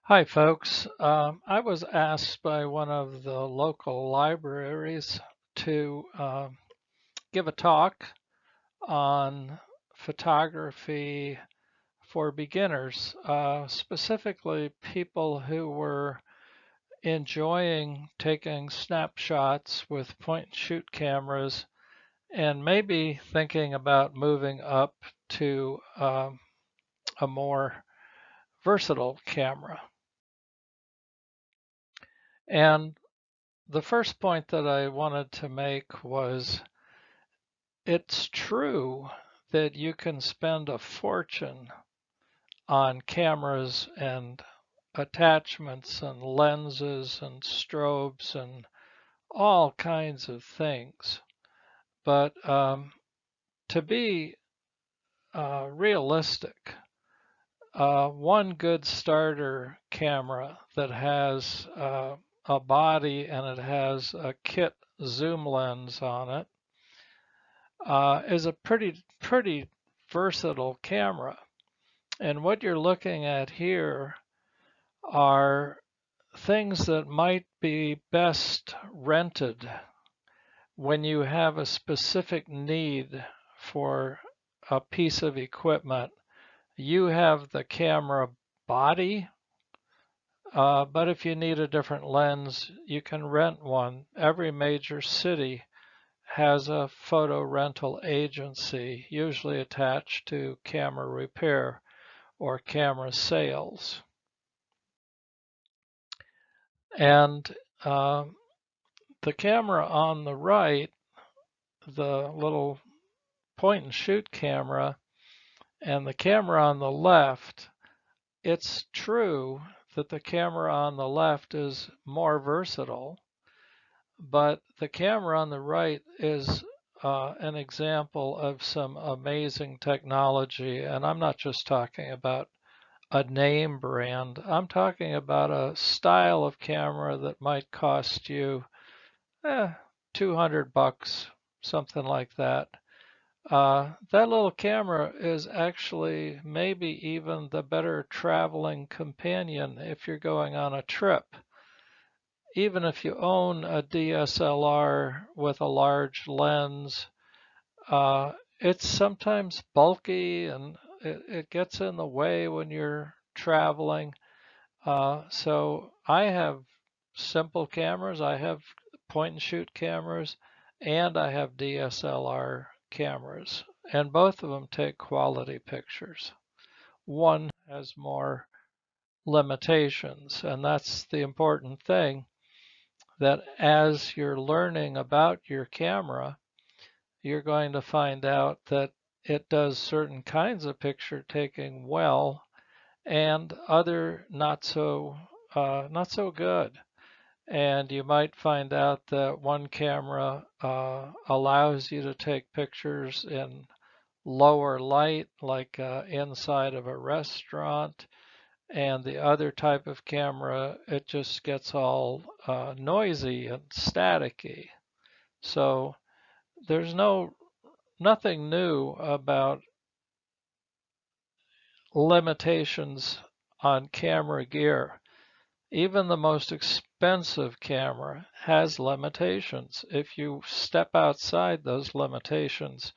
Hi, folks. I was asked by one of the local libraries to give a talk on photography for beginners, specifically people who were enjoying taking snapshots with point and shoot cameras and maybe thinking about moving up to a more versatile camera. And the first point that I wanted to make was it's true that you can spend a fortune on cameras and attachments and lenses and strobes and all kinds of things. But to be realistic, one good starter camera that has a body and it has a kit zoom lens on it is a pretty versatile camera. And what you're looking at here are things that might be best rented when you have a specific need for a piece of equipment. You have the camera body, but if you need a different lens, you can rent one. Every major city has a photo rental agency, usually attached to camera repair or camera sales. And the camera on the right, the little point and shoot camera, and the camera on the left, it's true that the camera on the left is more versatile, but the camera on the right is an example of some amazing technology. And I'm not just talking about a name brand. I'm talking about a style of camera that might cost you 200 bucks, something like that. That little camera is actually maybe even the better traveling companion if you're going on a trip. Even if you own a DSLR with a large lens, it's sometimes bulky and it gets in the way when you're traveling. So I have simple cameras, I have point and shoot cameras, and I have DSLR cameras, and both of them take quality pictures. One has more limitations, and that's the important thing, that as you're learning about your camera, you're going to find out that it does certain kinds of picture taking well and other not so good. And you might find out that one camera allows you to take pictures in lower light, like inside of a restaurant, and the other type of camera, it just gets all noisy and staticky. So there's nothing new about limitations on camera gear. Even the most expensive camera has limitations. If you step outside those limitations,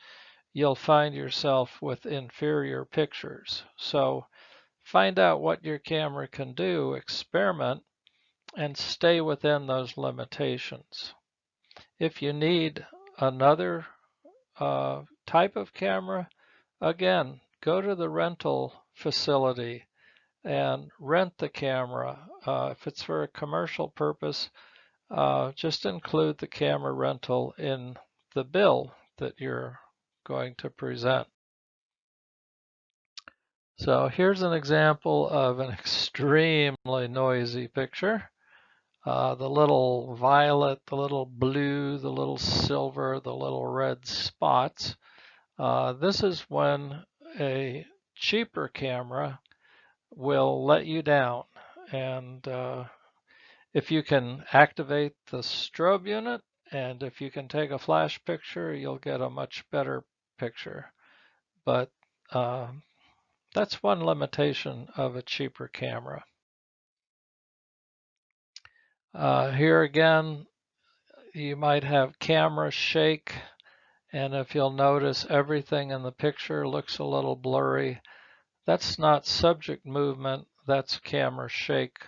you'll find yourself with inferior pictures. So find out what your camera can do, experiment, and stay within those limitations. If you need another type of camera, again, go to the rental facility and rent the camera. If it's for a commercial purpose, just include the camera rental in the bill that you're going to present. So here's an example of an extremely noisy picture. The little violet, the little blue, the little silver, the little red spots. This is when a cheaper camera will let you down. And if you can activate the strobe unit and if you can take a flash picture, you'll get a much better picture. But that's one limitation of a cheaper camera. Here again, you might have camera shake, and if you'll notice, everything in the picture looks a little blurry. That's not subject movement, that's camera shake.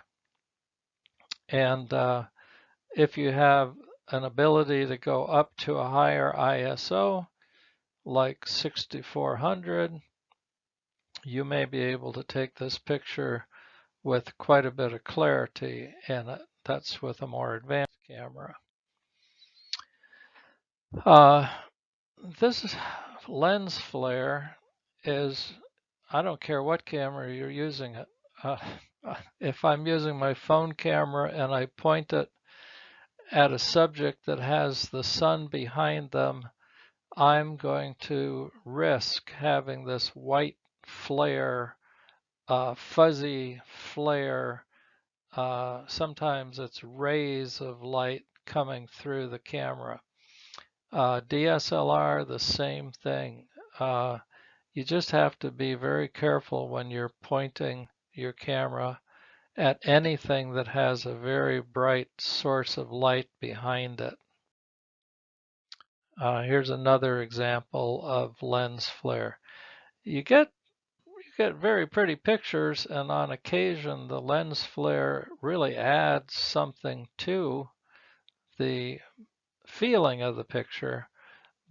And if you have an ability to go up to a higher ISO, like 6400, you may be able to take this picture with quite a bit of clarity, and that's with a more advanced camera. This lens flare is, I don't care what camera you're using it. Uh, if I'm using my phone camera and I point it at a subject that has the sun behind them, I'm going to risk having this white flare, fuzzy flare. Sometimes it's rays of light coming through the camera. DSLR, the same thing. You just have to be very careful when you're pointing your camera at anything that has a very bright source of light behind it. Here's another example of lens flare. You get very pretty pictures, and on occasion the lens flare really adds something to the feeling of the picture,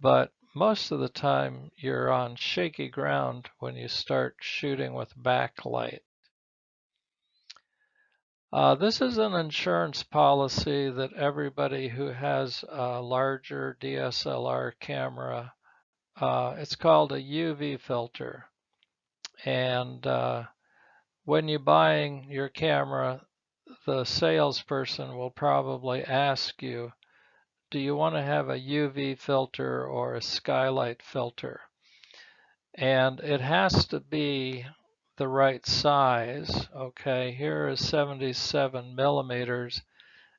but most of the time you're on shaky ground when you start shooting with backlight. This is an insurance policy that everybody who has a larger DSLR camera, it's called a UV filter. And when you're buying your camera, the salesperson will probably ask you, do you want to have a UV filter or a skylight filter? And it has to be the right size. Okay, here is 77 millimeters.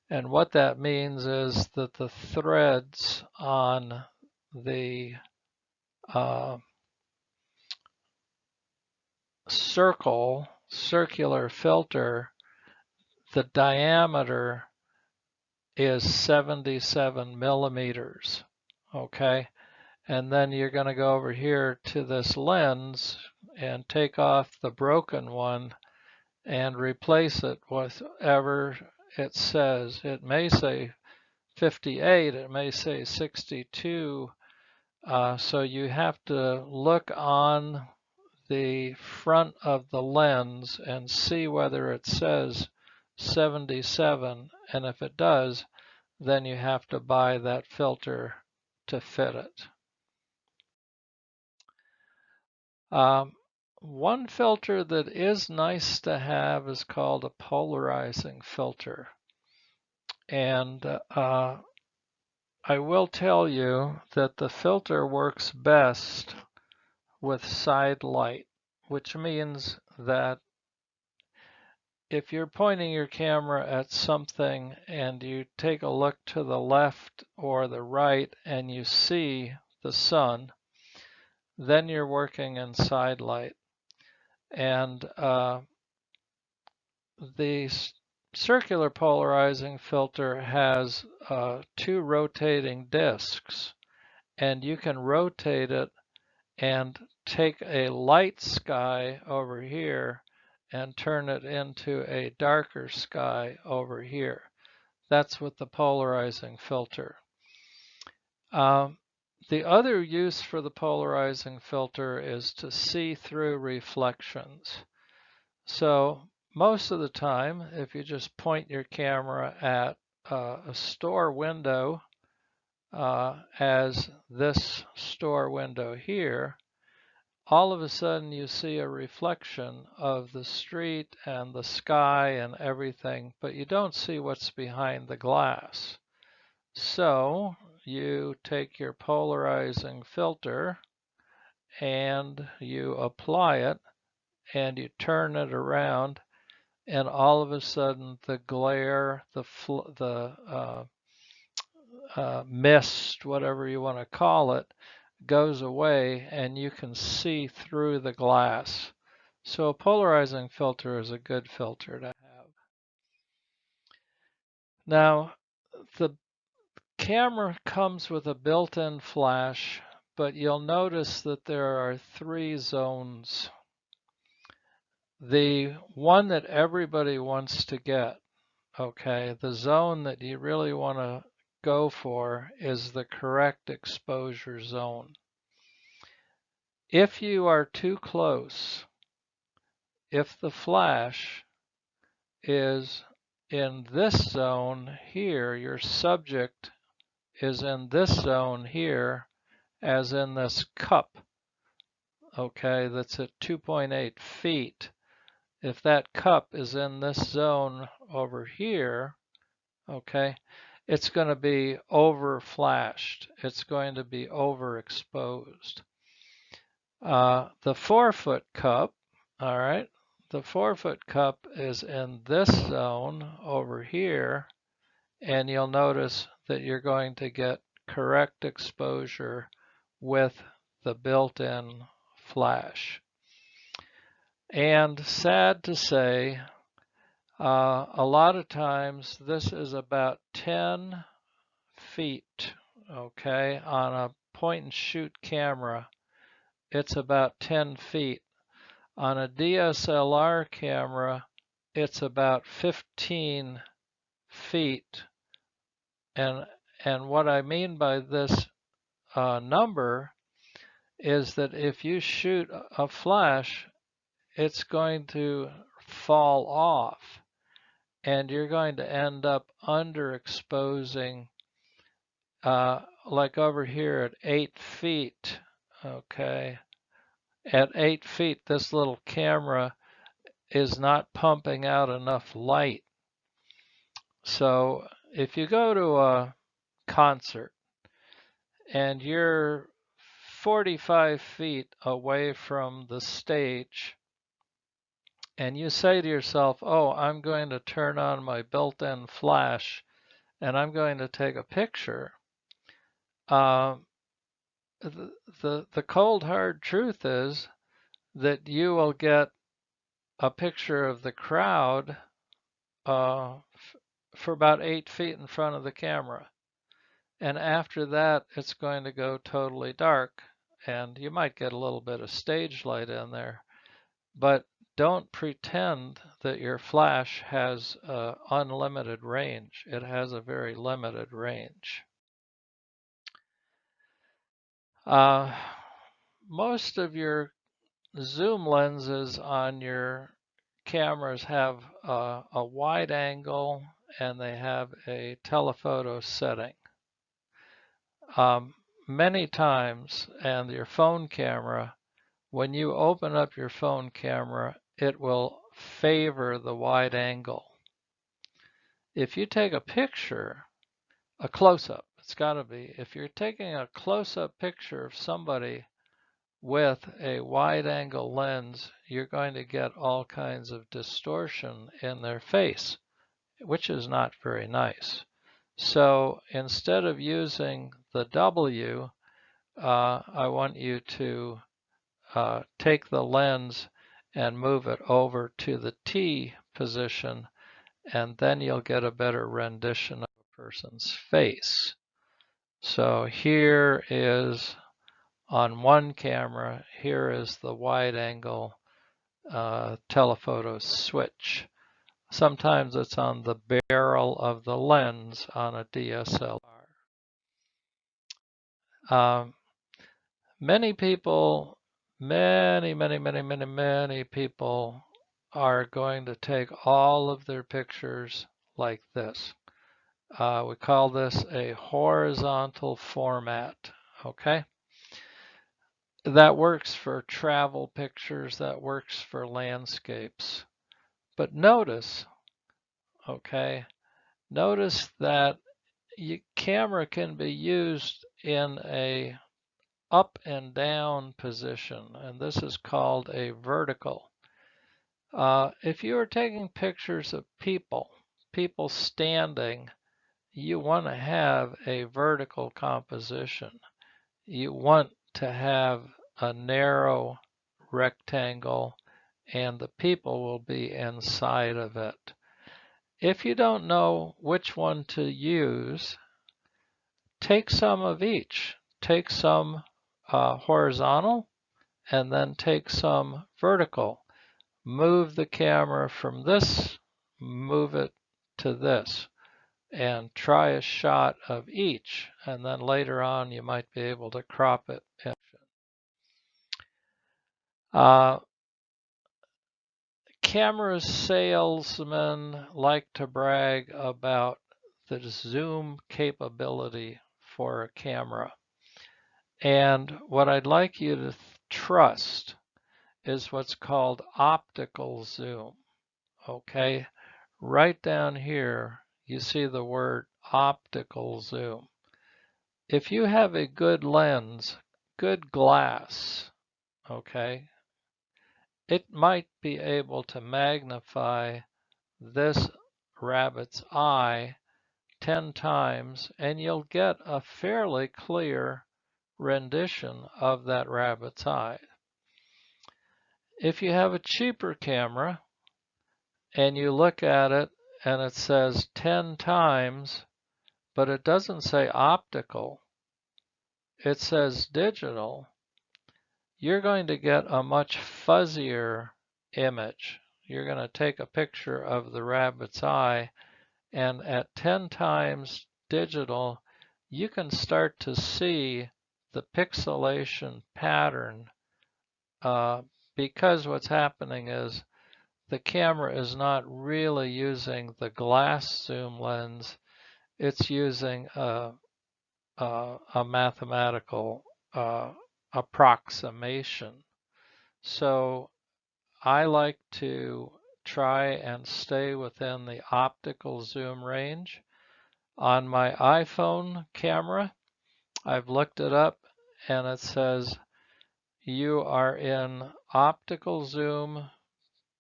And what that means is that the threads on the circular filter, the diameter is 77 millimeters. Okay, and then you're going to go over here to this lens and take off the broken one and replace it with whatever it says. It may say 58, it may say 62. So you have to look on the front of the lens and see whether it says 77, and if it does, then you have to buy that filter to fit it. One filter that is nice to have is called a polarizing filter. And I will tell you that the filter works best with side light, which means that if you're pointing your camera at something and you take a look to the left or the right and you see the sun, then you're working in side light. And the circular polarizing filter has two rotating discs, and you can rotate it and take a light sky over here and turn it into a darker sky over here. That's with the polarizing filter. The other use for the polarizing filter is to see through reflections. So most of the time, if you just point your camera at a store window, as this store window here, all of a sudden you see a reflection of the street and the sky and everything, but you don't see what's behind the glass. So you take your polarizing filter and you apply it and you turn it around, and all of a sudden the glare, the mist, whatever you want to call it, goes away and you can see through the glass. So a polarizing filter is a good filter to have. Now, the camera comes with a built-in flash, but you'll notice that there are 3 zones. The one that everybody wants to get, okay, the zone that you really want to go for is the correct exposure zone. If you are too close, if the flash is in this zone here, your subject is in this zone here, as in this cup, okay, that's at 2.8 feet. If that cup is in this zone over here, okay, it's going to be over flashed. It's going to be overexposed. The 4-foot cup, all right, the 4-foot cup is in this zone over here, and you'll notice that you're going to get correct exposure with the built-in flash. And sad to say, a lot of times this is about 10 feet, okay, on a point and shoot camera, it's about 10 feet. On a DSLR camera, it's about 15 feet. And what I mean by this number is that if you shoot a flash, it's going to fall off, and you're going to end up underexposing, like over here at 8 feet, okay? At 8 feet, this little camera is not pumping out enough light. So if you go to a concert and you're 45 feet away from the stage, and you say to yourself, oh, I'm going to turn on my built-in flash and I'm going to take a picture, the cold hard truth is that you will get a picture of the crowd for about 8 feet in front of the camera. And after that, it's going to go totally dark, and you might get a little bit of stage light in there, but don't pretend that your flash has unlimited range. It has a very limited range. Most of your zoom lenses on your cameras have a wide angle and they have a telephoto setting. Many times, and your phone camera, when you open up your phone camera, it will favor the wide angle. If you take a picture, a close-up, it's got to be, if you're taking a close-up picture of somebody with a wide angle lens, you're going to get all kinds of distortion in their face, which is not very nice. So instead of using the W, I want you to take the lens and move it over to the T position, and then you'll get a better rendition of a person's face. So here is, on one camera, here is the wide angle telephoto switch. Sometimes it's on the barrel of the lens on a DSLR. Many people, many people are going to take all of their pictures like this. We call this a horizontal format, okay? That works for travel pictures, that works for landscapes. But notice, okay, notice that your camera can be used in a up and down position, and this is called a vertical. If you are taking pictures of people standing, you want to have a vertical composition. You want to have a narrow rectangle, and the people will be inside of it. If you don't know which one to use, take some of each. Take some horizontal and then take some vertical. Move the camera from this, move it to this, and try a shot of each. And then later on, you might be able to crop it in. Camera salesmen like to brag about the zoom capability for a camera. And what I'd like you to trust is what's called optical zoom. Okay, right down here, you see the word optical zoom. If you have a good lens, good glass, okay, it might be able to magnify this rabbit's eye 10 times, and you'll get a fairly clear rendition of that rabbit's eye. If you have a cheaper camera and you look at it and it says 10 times, but it doesn't say optical, it says digital, you're going to get a much fuzzier image. You're going to take a picture of the rabbit's eye, and at 10 times digital, you can start to see the pixelation pattern because what's happening is the camera is not really using the glass zoom lens, it's using a mathematical approximation. So I like to try and stay within the optical zoom range. On my iPhone camera, I've looked it up and it says you are in optical zoom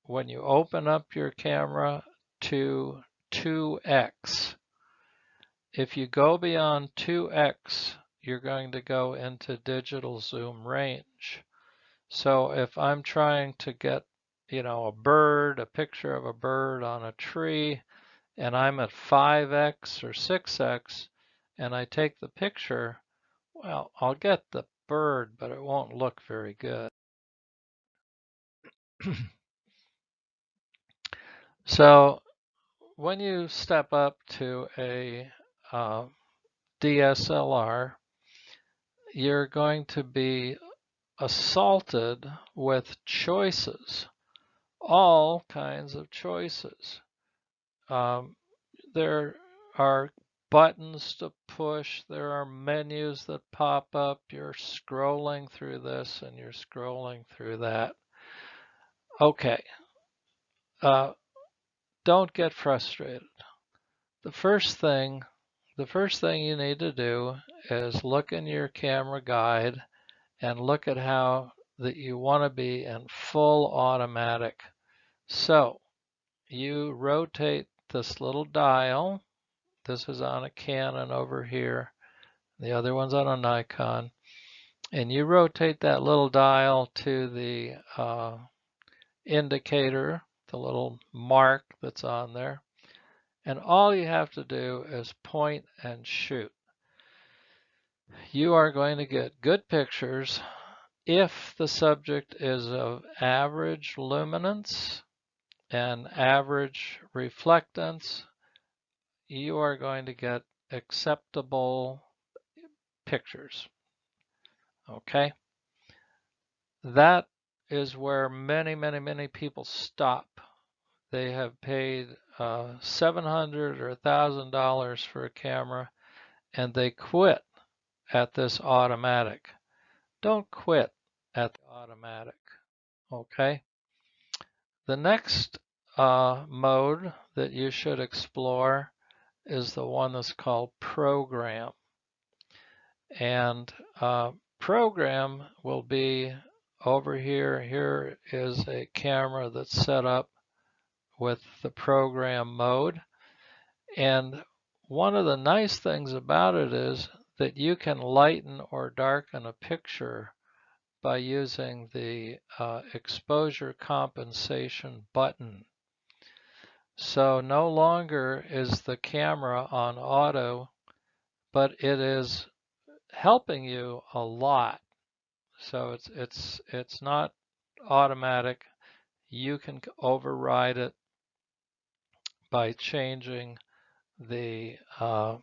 when you open up your camera to 2x. If you go beyond 2x, you're going to go into digital zoom range. So if I'm trying to get, a bird, a picture of a bird on a tree, and I'm at 5x or 6x, and I take the picture, well, I'll get the bird, but it won't look very good. So when you step up to a DSLR, you're going to be assaulted with choices, all kinds of choices. There are buttons to push, there are menus that pop up, you're scrolling through this and you're scrolling through that. Okay, don't get frustrated. The first thing you need to do is look in your camera guide and look at how that you want to be in full automatic. So you rotate this little dial. This is on a Canon over here. The other one's on a Nikon. And you rotate that little dial to the indicator, the little mark that's on there. And all you have to do is point and shoot. You are going to get good pictures if the subject is of average luminance and average reflectance. You are going to get acceptable pictures. Okay? That is where many, many, many people stop. They have paid $700 or $1,000 for a camera and they quit at this automatic. Don't quit at the automatic. Okay? The next mode that you should explore is the one that's called program. And program will be over here. Here is a camera that's set up with the program mode. And one of the nice things about it is that you can lighten or darken a picture by using the exposure compensation button. So no longer is the camera on auto, but it is helping you a lot. So it's not automatic. You can override it by changing the uh,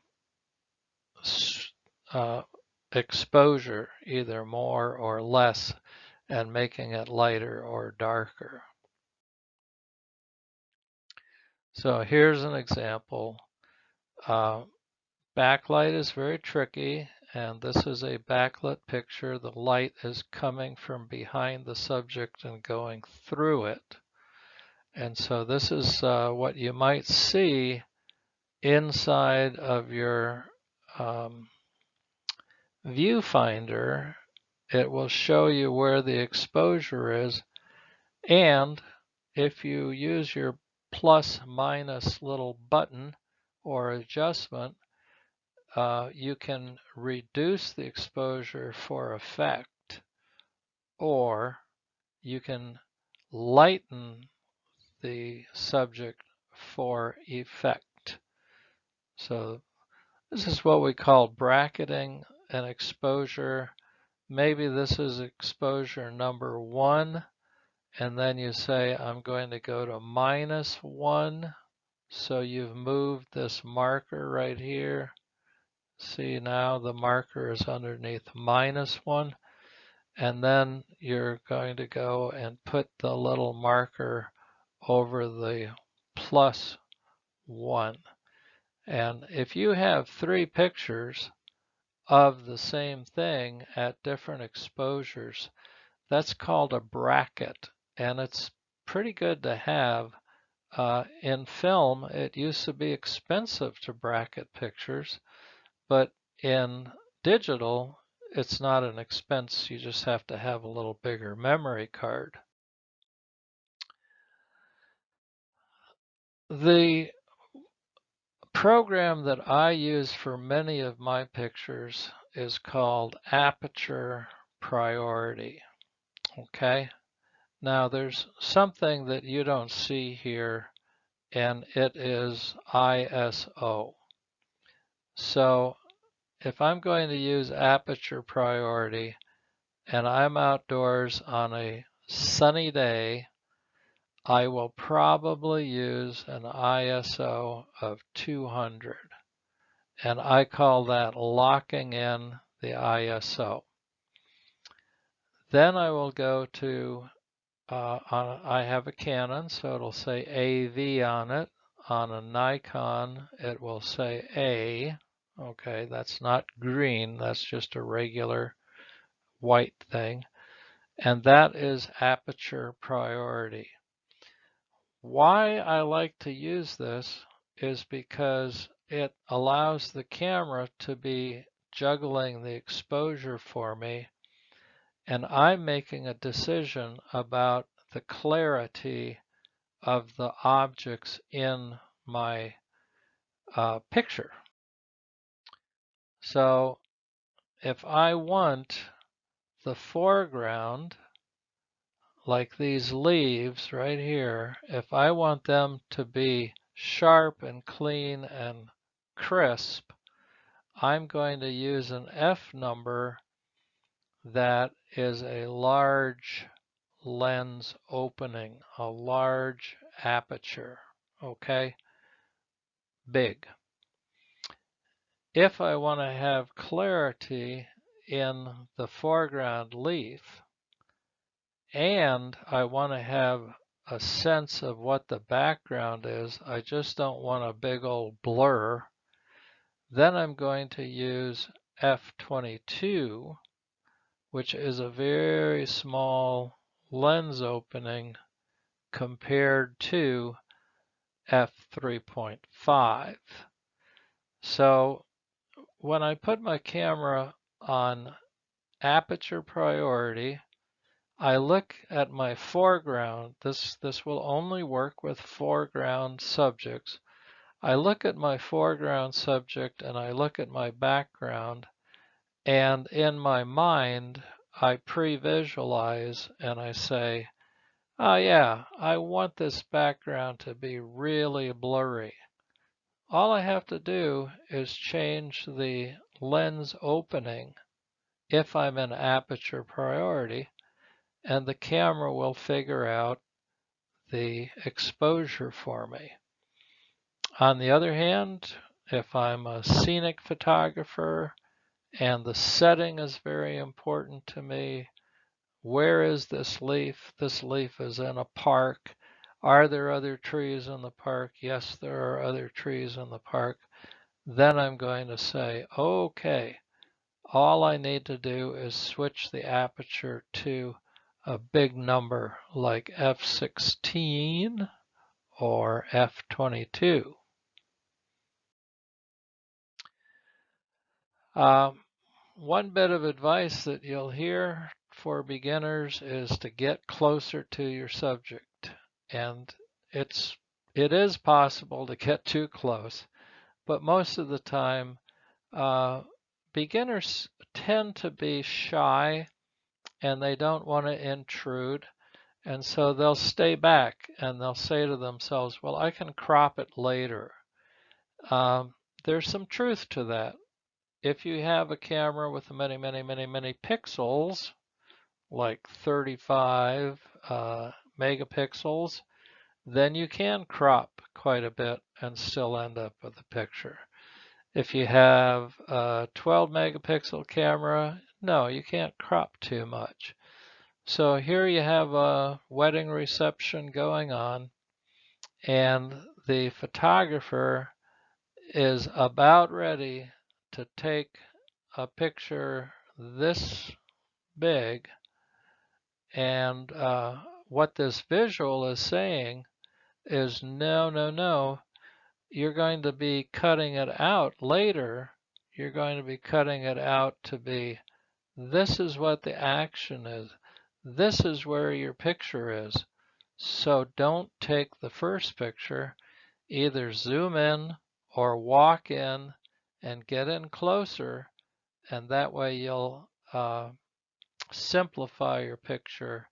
exposure, either more or less, and making it lighter or darker. So here's an example. Uh, Backlight is very tricky, and this is a backlit picture. The light is coming from behind the subject and going through it. And so this is what you might see inside of your viewfinder. It will show you where the exposure is, and if you use your plus minus little button or adjustment, you can reduce the exposure for effect, or you can lighten the subject for effect. So this is what we call bracketing an exposure. Maybe this is exposure number 1, and then you say, I'm going to go to -1. So you've moved this marker right here. See, now the marker is underneath -1. And then you're going to go and put the little marker over the +1. And if you have 3 pictures of the same thing at different exposures, that's called a bracket, and it's pretty good to have. In film, it used to be expensive to bracket pictures, but in digital, it's not an expense. You just have to have a little bigger memory card. The program that I use for many of my pictures is called Aperture Priority. Okay. Now there's something that you don't see here, and it is ISO. So if I'm going to use aperture priority and I'm outdoors on a sunny day, I will probably use an ISO of 200. And I call that locking in the ISO. Then I will go to, I have a Canon, so it'll say AV on it. On a Nikon, it will say A. Okay, that's not green, that's just a regular white thing. And that is aperture priority. Why I like to use this is because it allows the camera to be juggling the exposure for me, and I'm making a decision about the clarity of the objects in my picture. So if I want the foreground, like these leaves right here, if I want them to be sharp and clean and crisp, I'm going to use an F number that is a large lens opening, a large aperture, okay? Big. If I want to have clarity in the foreground leaf, and I want to have a sense of what the background is, I just don't want a big old blur, then I'm going to use f22, which is a very small lens opening compared to f3.5. So when I put my camera on aperture priority, I look at my foreground. This will only work with foreground subjects. I look at my foreground subject and I look at my background, and in my mind I pre-visualize and I say, Yeah, I want this background to be really blurry. All I have to do is change the lens opening if I'm in aperture priority, and the camera will figure out the exposure for me. On the other hand, if I'm a scenic photographer and the setting is very important to me, where is this leaf? This leaf is in a park. Are there other trees in the park? Yes, there are other trees in the park. Then I'm going to say, okay, all I need to do is switch the aperture to a big number like f16 or f22. Um, One bit of advice that you'll hear for beginners is to get closer to your subject. And it's it is possible to get too close, but most of the time, uh, beginners tend to be shy and they don't want to intrude. And so they'll stay back and they'll say to themselves, well, I can crop it later. Um, there's some truth to that. If you have a camera with many pixels, like 35 megapixels, then you can crop quite a bit and still end up with a picture. If you have a 12 megapixel camera, no, you can't crop too much. So here you have a wedding reception going on, and the photographer is about ready to take a picture this big. And what this visual is saying is no, no, no, you're going to be cutting it out later. You're going to be cutting it out to be, this is what the action is. This is where your picture is. So don't take the first picture. Either zoom in or walk in and get in closer, and that way you'll simplify your picture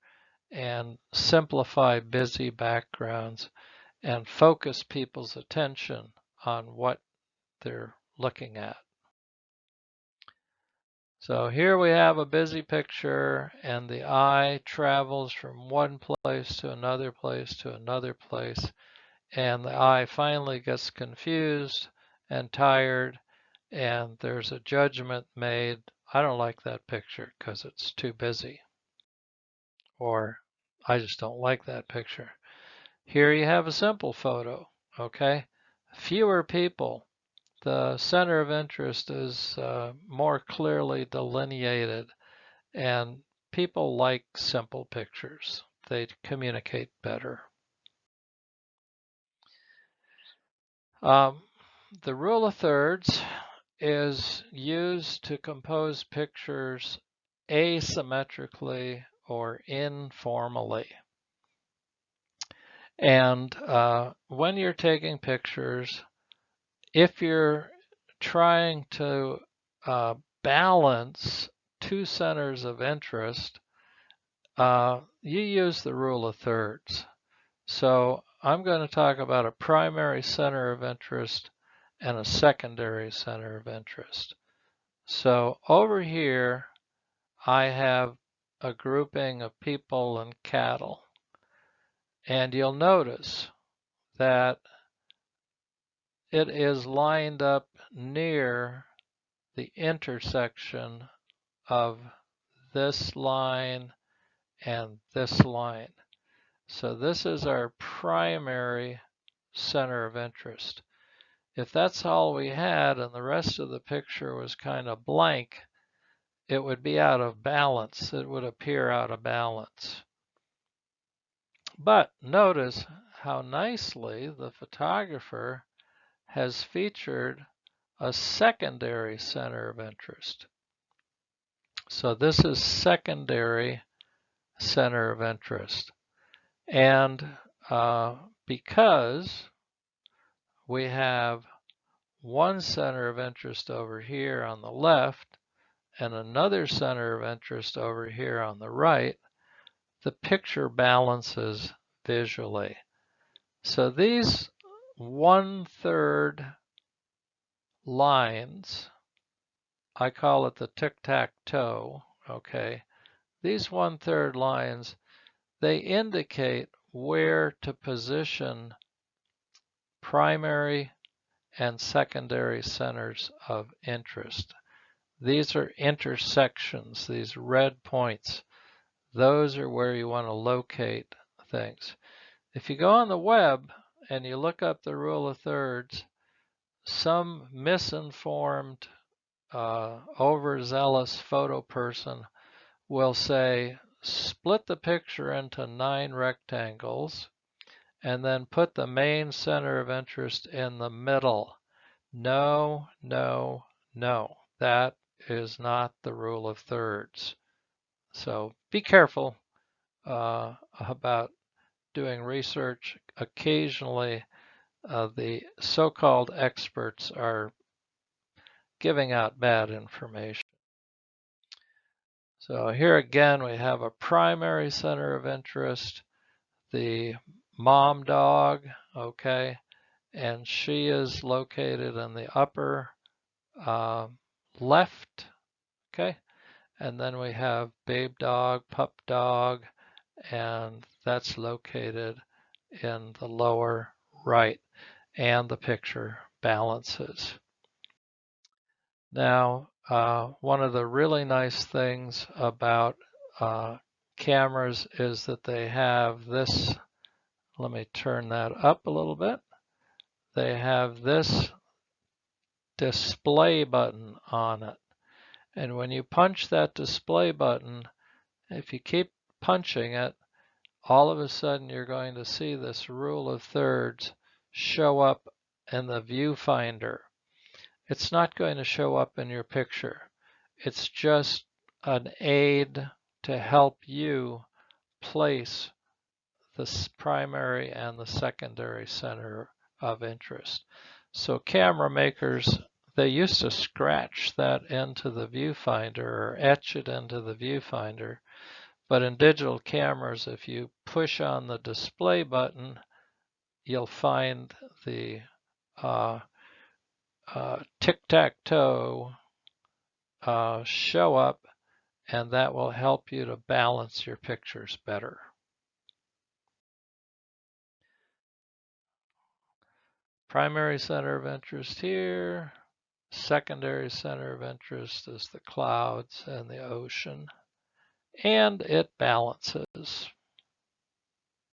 and simplify busy backgrounds and focus people's attention on what they're looking at. So here we have a busy picture, and the eye travels from one place to another place to another place, and the eye finally gets confused and tired, and there's a judgment made. I don't like that picture because it's too busy, or I just don't like that picture. Here you have a simple photo, okay? Fewer people. The center of interest is more clearly delineated, and people like simple pictures. They communicate better. Um, the rule of thirds is used to compose pictures asymmetrically or informally. And when you're taking pictures, if you're trying to balance two centers of interest, you use the rule of thirds. So I'm going to talk about a primary center of interest and a secondary center of interest. So over here, I have a grouping of people and cattle. And you'll notice that it is lined up near the intersection of this line and this line. So this is our primary center of interest. If that's all we had and the rest of the picture was kind of blank, it would be out of balance. It would appear out of balance. But notice how nicely the photographer has featured a secondary center of interest. So this is secondary center of interest. And because we have one center of interest over here on the left and another center of interest over here on the right, the picture balances visually. So these 1/3 lines, I call it the tic-tac-toe, okay? These 1/3 lines, they indicate where to position primary and secondary centers of interest. These are intersections, these red points. Those are where you want to locate things. If you go on the web and you look up the rule of thirds, some misinformed, overzealous photo person will say, split the picture into 9 rectangles and then put the main center of interest in the middle. No, no, no. That is not the rule of thirds. So be careful about doing research. Occasionally, the so-called experts are giving out bad information. So here again, we have a primary center of interest, the mom dog, okay, and she is located in the upper left, okay, and then we have babe dog, pup dog, and that's located in the lower right, and the picture balances. Now, one of the really nice things about cameras is that they have this, let me turn that up a little bit. They have this display button on it. And when you punch that display button, if you keep punching it, all of a sudden you're going to see this rule of thirds show up in the viewfinder. It's not going to show up in your picture. It's just an aid to help you place the primary and the secondary center of interest. So camera makers, they used to scratch that into the viewfinder or etch it into the viewfinder. But in digital cameras, if you push on the display button, you'll find the tic-tac-toe show up, and that will help you to balance your pictures better. Primary center of interest here. Secondary center of interest is the clouds and the ocean. And it balances.